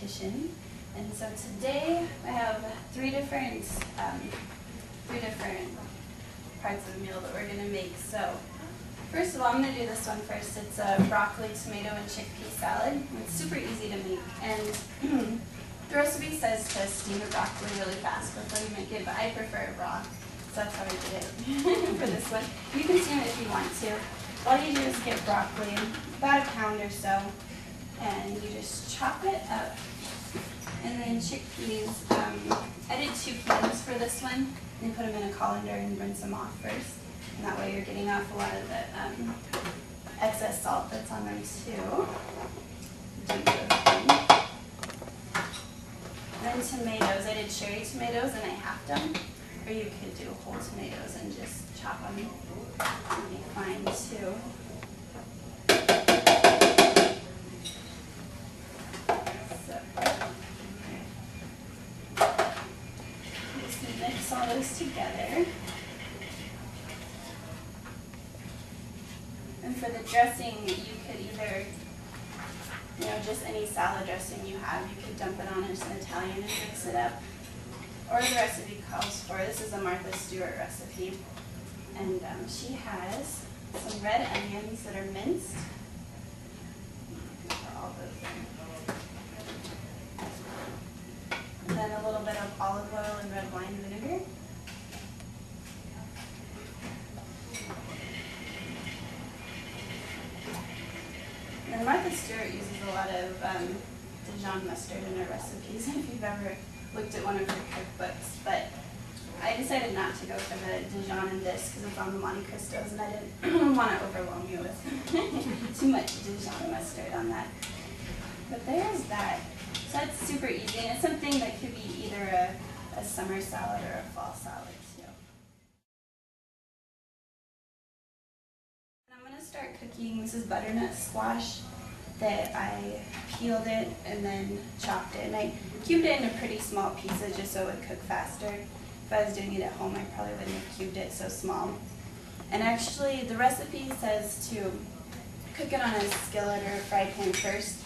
competition. And so today I have three different parts of the meal that we're going to make. So first of all, I'm going to do this one first. It's a broccoli, tomato, and chickpea salad. It's super easy to make. And the recipe says to steam the broccoli really fast before you make it, but I prefer it raw. So that's how I did it for this one. You can steam it if you want to. All you do is get broccoli, about a pound or so, and you just chop it up. And then chickpeas, I did 2 cans for this one, and put them in a colander and rinse them off first. And that way you're getting off a lot of the excess salt that's on them too. Then tomatoes, I did cherry tomatoes and I halved them. Or you could do whole tomatoes and just chop them. It'd be fine too. Just mix all those together. And for the dressing, you could either, just any salad dressing you have, you could dump it on as an Italian and mix it up. Or the recipe calls for, this is a Martha Stewart recipe, and she has some red onions that are minced. Pour all those in. And then a little bit of olive oil and red wine vinegar. And Martha Stewart uses a lot of Dijon mustard in her recipes, if you've ever looked at one of her cookbooks. But I decided not to go for the Dijon in this because it's on the Monte Cristos, and I didn't want to overwhelm you with too much Dijon mustard on that. But there's that. So that's super easy, and it's something that could be either a summer salad or a fall salad too. I'm going to start cooking. This is butternut squash that I peeled it and then chopped it. And I cubed it into pretty small pieces just so it would cook faster. If I was doing it at home, I probably wouldn't have cubed it so small. And actually, the recipe says to cook it on a skillet or a fry pan first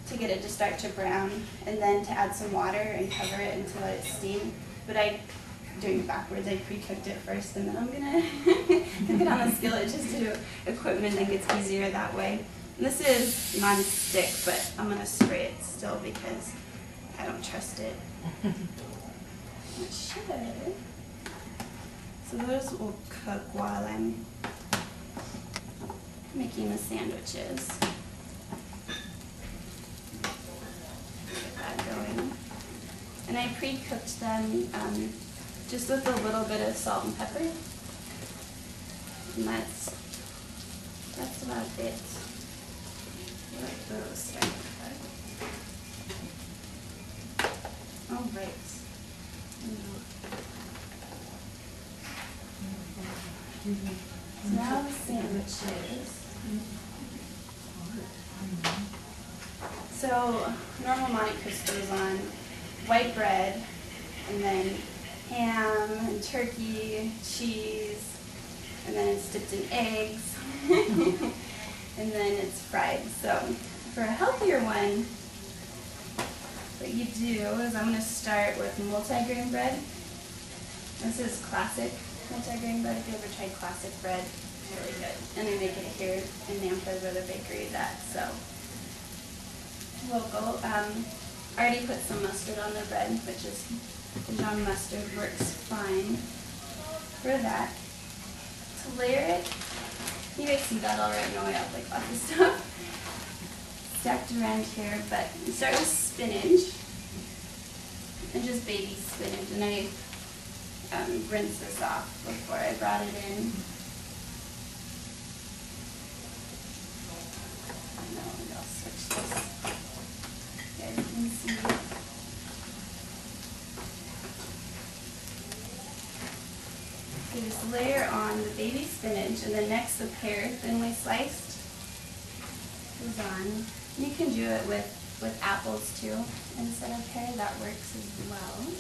to get it to start to brown, and then to add some water and cover it until let it steam. But I'm doing it backwards. I pre-cooked it first, and then I'm going to cook it on the skillet just to do equipment. I think it's easier that way. And this is non-stick, but I'm going to spray it still because I don't trust it. It should. So those will cook while I'm making the sandwiches. Get that going. And I pre-cooked them just with a little bit of salt and pepper. And that's about it. Let those start to cook. All right. So now the sandwiches. So normal Monte Cristos on white bread, and then ham and turkey, cheese, and then it's dipped in eggs, and then it's fried. So for a healthier one, what you do is I'm going to start with multigrain bread. This is classic multigrain bread. If you ever tried classic bread, it's really good. And they make it here in Nampa where the bakery is at. So local. I already put some mustard on the bread, which is Dijon mustard, works fine for that. To layer it, you guys see that already. No, I have like lots of stuff stacked around here, but you start with spinach, and just baby spinach, and I rinsed this off before I brought it in. No, I'll switch this. You guys can see. So just layer on the baby spinach, and then next the pear, thinly sliced, goes on. You can do it with apples too instead of pear. That works as well.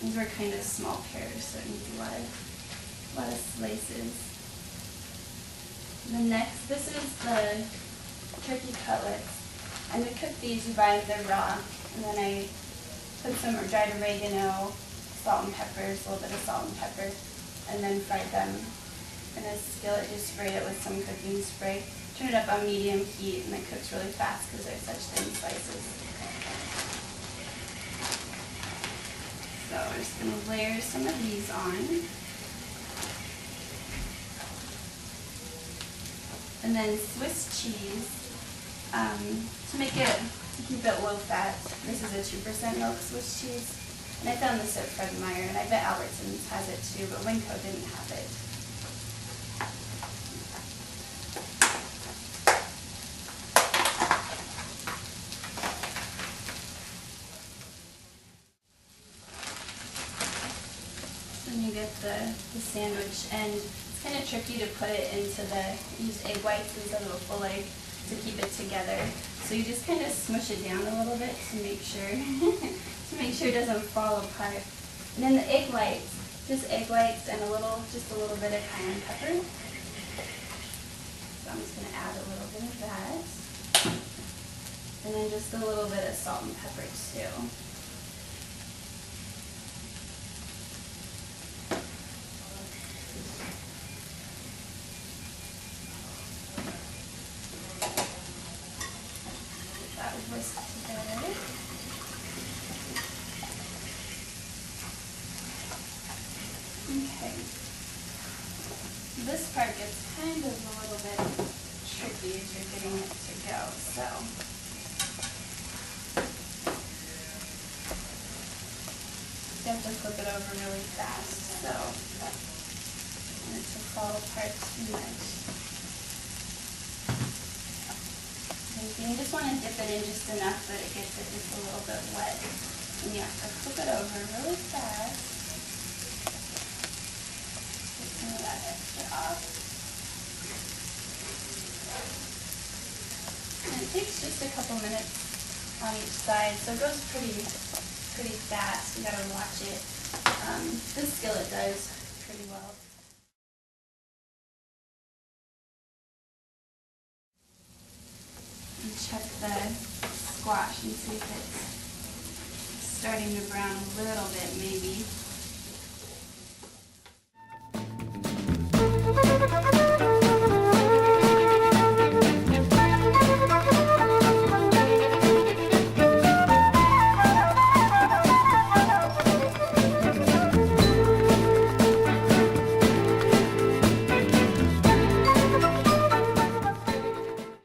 These are kind of small pears, so it needs a lot of slices. And then next, this is the turkey cutlets. And to cook these, you buy them, they're raw. And then I put some dried oregano, salt and peppers, a little bit of salt and pepper, and then fried them in a skillet. Just sprayed it with some cooking spray. Turn it up on medium heat, and it cooks really fast because they're such thin slices. So we're just going to layer some of these on. And then Swiss cheese, to keep it low fat. This is a 2% milk Swiss cheese. And I found this at Fred Meyer, and I bet Albertsons has it too, but Winco didn't have it. Then you get the sandwich, and it's kind of tricky to put it into use egg whites instead of a full egg to keep it together. So you just kind of smush it down a little bit to make sure it doesn't fall apart. And then the egg whites, just egg whites and just a little bit of cayenne pepper. So I'm just going to add a little bit of that. And then just a little bit of salt and pepper too. Whisk together. Okay. This part gets kind of a little bit tricky as you're getting it to go. So you have to flip it over really fast so it to fall apart too much. You just want to dip it in just enough that it gets it just a little bit wet. And you have to flip it over really fast. Get some of that extra off. And it takes just a couple minutes on each side, so it goes pretty fast. You gotta watch it. This skillet does pretty well. And check the squash and see if it's starting to brown a little bit maybe.